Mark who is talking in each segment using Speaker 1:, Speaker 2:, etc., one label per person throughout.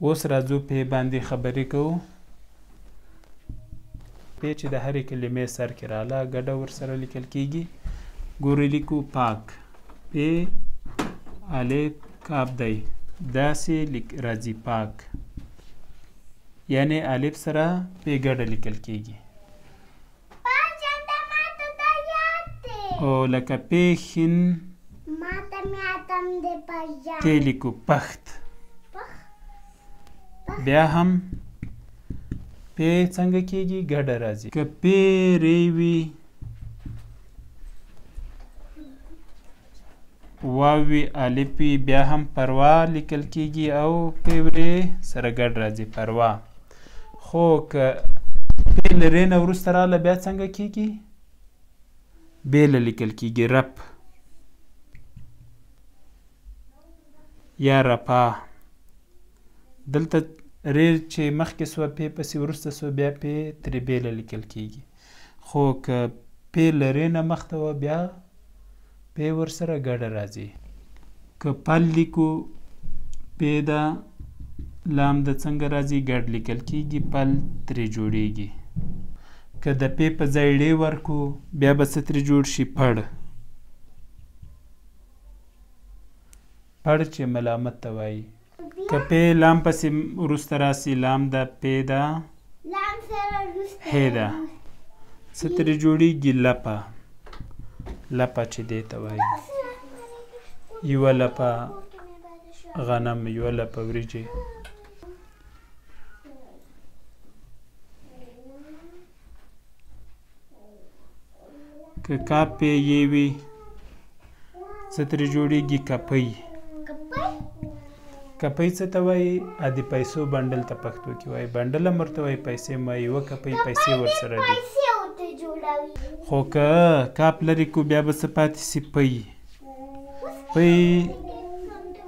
Speaker 1: اوس راځو پې باندې خبرې کوو. پې چې د هرې کلمې سر کې راله ګډه ورسره لیکل کېږي. ګورئ لیکو پاک، پې الف کاف دی، داسې راځي پاک، یعنې الف سره پې ګډه لیکل کېږي. او لکه پېښین ته لیکو پخت، بیا هم پې څنګه کېږي ګډه راځي. که پې ری وي واو وي الف وي بیا هم پروا لیکل کېږي او پې ورې سره ګډ راځي پروا. خو که پې له رې نه وروسته راله بیا څنګه کېږي بېله لیکل کېږي رپ یا رپا. دلته رې چې مخکې سوه پې پسې وروسته سوه بیا پې ترې بېله لیکل کېږي. خو که پې له رې نه مخته وه بیا پې ورسره ګډه راځي. که پل لیکو پې ده لام د څنګه راځي ګډ لیکل کېږي پل ترې جوړیږي. که د پې په ځای ړې ورکو بیا به څه ترې جوړ شي پړ. پړ چې ملامت ته وایي. که پې لام پسې وروسته راسي لام ده پې ده هې ده څه ترې جوړیږي لپه. لپه چې دې ته وایي. یوه لپه غنم، یوه لپه وریجې. که کا پې یې وي څه ترې جوړیږي کپۍ. کپۍ څه ته وایي؟ د پیسو بنډل ته پښتو کې وایي. بنډل هم ورته وایي پیسې مه یوه کپۍ پیسې ورسره دي. خو که کاپ لرې کو بیا به څه پاتې سي پۍ. پۍ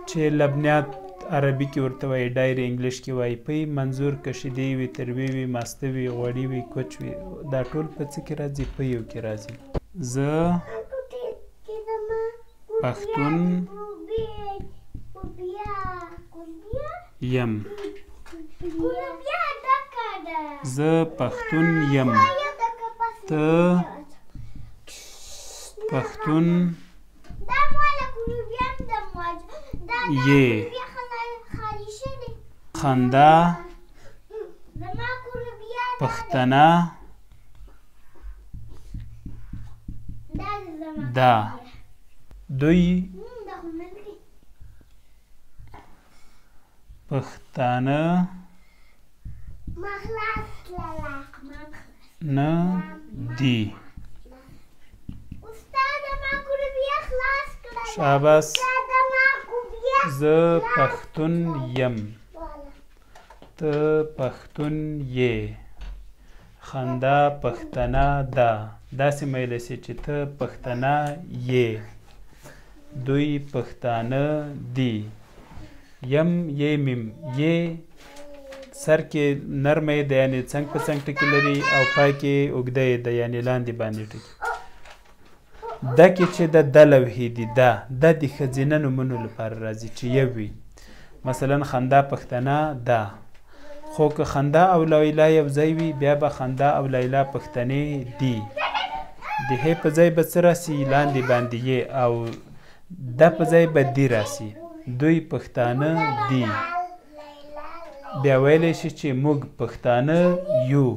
Speaker 1: چې لبنیات عربي کې ورته وایي ډایر انګلیش کې وایي پۍ منظور که شیدې وي تروې وي ماسته وي غوړي وي کوچ وي دا ټول په څه کې راځي پیو کې راځي. زه پښتون یم. زه پښتون یم. ته پښتون یې. خندا پښتنه ده. دوی پښتانه نه دي. شاباس. زه پښتون یم. ته پښتون یې. خندا پښتنه ده. داسې میلی سي چې ته پښتنه یې. دوی پښتانه دي. یم یې میم. یې سر کې نرمه ده یعنې څنګ په څنګ ټکي لري او پای کې اوږده ده یعنې لاندې باندې ټکي. ده کې چې د د لوحې دي د د ښځینه نومونو لپاره راځي چې یو وي. مثلا خندا پښتنه ده. خو که خندا او لیلا یو ځای وي بیا به خندا او لیلا پښتنې دي. د هې په ځای به څه راسي لاندې باندې یې او د په ځای به دی راسي. دوی پښتانه دي. بیا ویلی شي چې موږ پښتانه یو.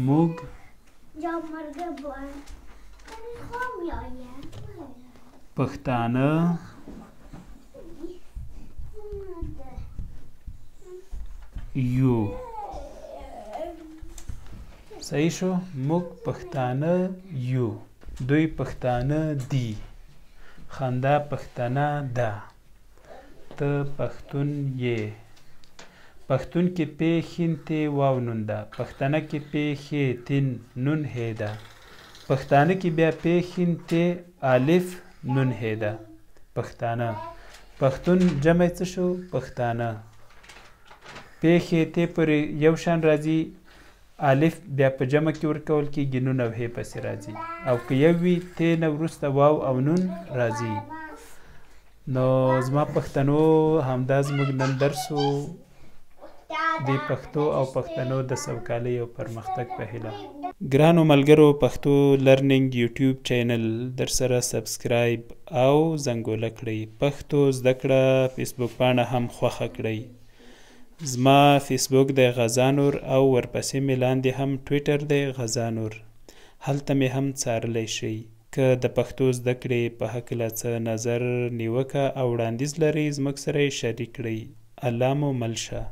Speaker 1: موږ پښتانه یو. صحیح شو؟ موږ پښتانه یو. دوی پښتانه دي. خندا پښتنه ده. ته پښتون یې. پښتون کې پې ښین تی واو نون ده. پښتنه کې پې ښې تین نون هې ده. پښتانه کې بیا پې ښین تی الف نون هې ده. پښتانه. پښتون جمع څه شو؟ پښتانه. پې ښې تی پورې یو شان راځي. الف بیا په جمع کې ورکول کېږي نون او هې پسې راځي. او که یو وي تی نه وروسته واو او نون راځي. نو زما پښتنو همدا زموږ نن درس و د پښتو او پښتنو د سوکالۍ او پرمختګ په هیله. ګرانو ملګرو، پښتو لرنینګ یوټیوب چینل در سره سبسکرایب او زنګوله کړئ. پښتو زده کړه فیسبوک پاڼه هم خوښه کړئ. زما فیسبوک دی غزانور او ورپسې مې لاندې هم ټویټر دی غزانور، هلته مې هم څارلی شئ. که د پښتو زده کړې په هکله څه نظر، نیوکه او وړاندیز لرئ زموږ سره یې شریک کړئ. الله مو مل شه.